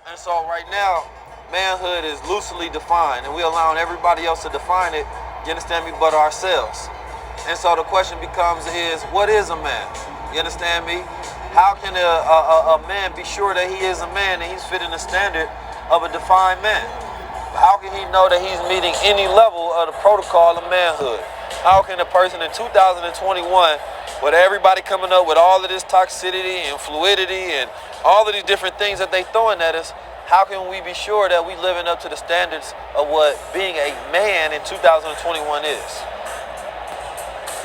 And so right now, manhood is loosely defined, and we're allowing everybody else to define it, you understand me, but ourselves. And so the question becomes is, what is a man? You understand me? How can a man be sure that he is a man and he's fitting the standard of a defined man? How can he know that he's meeting any level of the protocol of manhood? How can a person in 2021, with everybody coming up with all of this toxicity and fluidity and all of these different things that they throwing at us, how can we be sure that we living up to the standards of what being a man in 2021 is?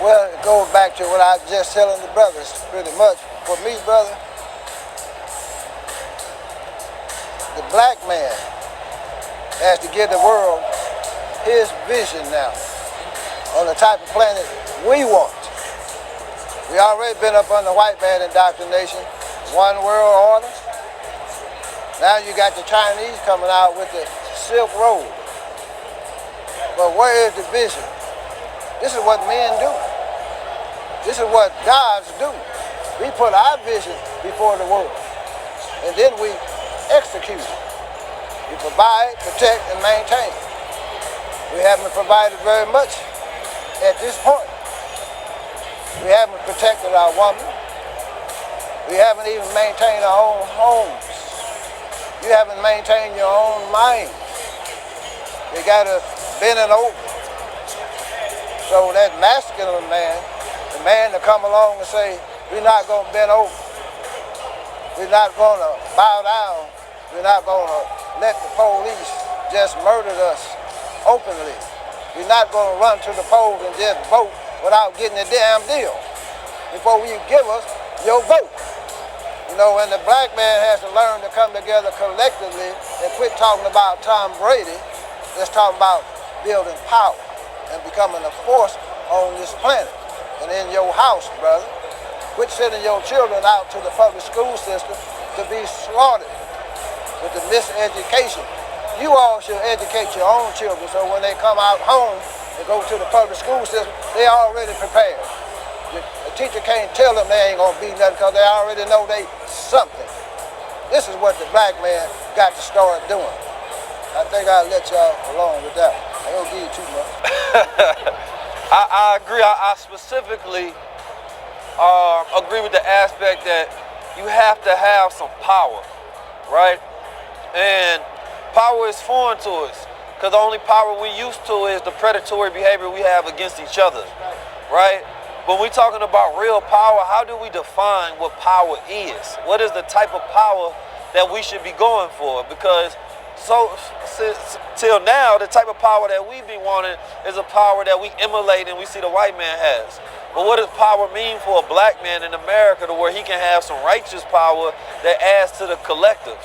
Well, it goes back to what I was just telling the brothers, pretty much. For me, brother, the black man has to give the world his vision now on the type of planet we want. We already been up under white man indoctrination, one world order. Now you got the Chinese coming out with the Silk Road. But where is the vision? This is what men do. This is what gods do. We put our vision before the world, and then we execute it. We provide, protect, and maintain. We haven't provided very much at this point. We haven't protected our woman. We haven't even maintained our own homes. You haven't maintained your own mind. You got to bend it over. So that masculine man, the man to come along and say, we're not going to bend over. We're not going to bow down. We're not going to let the police just murder us openly. We're not going to run to the polls and just vote without getting a damn deal before you give us your vote. You know, and the black man has to learn to come together collectively and quit talking about Tom Brady. Let's talk about building power and becoming a force on this planet and in your house, brother. Quit sending your children out to the public school system to be slaughtered with the miseducation. You all should educate your own children so when they come out home and go to the public school system, they already prepared. The teacher can't tell them they ain't gonna be nothing because they already know they something. This is what the black man got to start doing. I think I'll let y'all alone with that. I don't give you too much. I agree. I specifically agree with the aspect that you have to have some power, right? And power is foreign to us because the only power we used to is the predatory behavior we have against each other, right? When we're talking about real power, how do we define what power is? What is the type of power that we should be going for? Because till now, the type of power that we've been wanting is a power that we emulate and we see the white man has. But what does power mean for a black man in America to where he can have some righteous power that adds to the collective?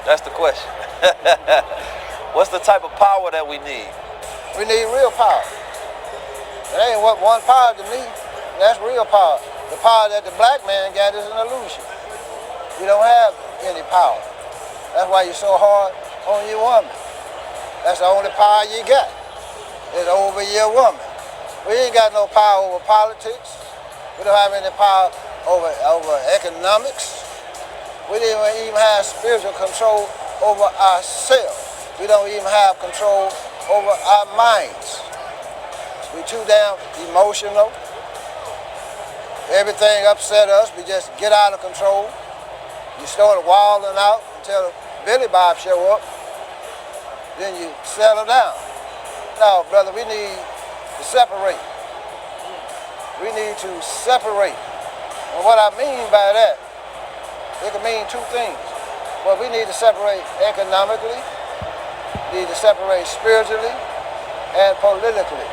That's the question. What's the type of power that we need? We need real power. It ain't what one power to me. That's real power. The power that the black man got is an illusion. We don't have any power. That's why you're so hard on your woman. That's the only power you got. It's over your woman. We ain't got no power over politics. We don't have any power over economics. We don't even have spiritual control over ourselves. We don't even have control over our minds. We too damn emotional. Everything upset us. We just get out of control. You start wilding out until Billy Bob show up. Then you settle down. No, brother, we need to separate. We need to separate. And what I mean by that, it can mean two things. But we need to separate economically, we need to separate spiritually, and politically.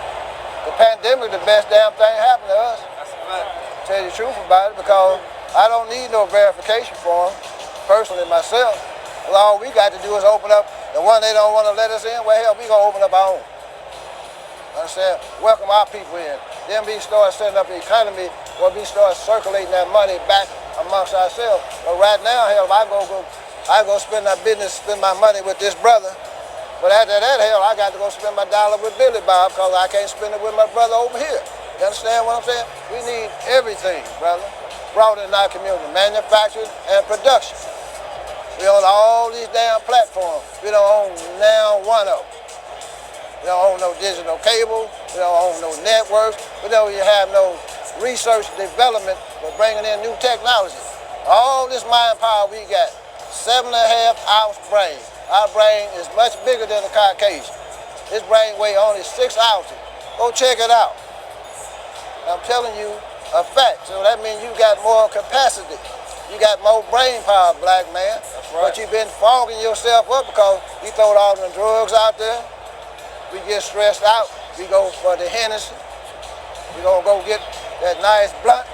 The pandemic, the best damn thing happened to us. That's a fact. Tell you the truth about it, because I don't need no verification form, personally myself. Well, all we got to do is open up the one they don't want to let us in. Well, hell, we gonna open up our own. Understand? Welcome our people in. Then we start setting up the economy where we start circulating that money back amongst ourselves. But right now, hell, I go spend my business, spend my money with this brother. But after that, hell, I got to go spend my dollar with Billy Bob because I can't spend it with my brother over here. You understand what I'm saying? We need everything, brother. brought in our community, manufacturing and production. We own all these damn platforms. We don't own now one of them. We don't own no digital cable. We don't own no networks. We don't even have no research and development for bringing in new technology. All this mind power we got, 7.5-ounce brain. Our brain is much bigger than the Caucasian. His brain weighs only 6 ounces. Go check it out. I'm telling you a fact. So that means you got more capacity. You got more brain power, black man. That's right. But you've been fogging yourself up because you throw all the drugs out there. We get stressed out. We go for the Hennessy. We gonna go get that nice blunt.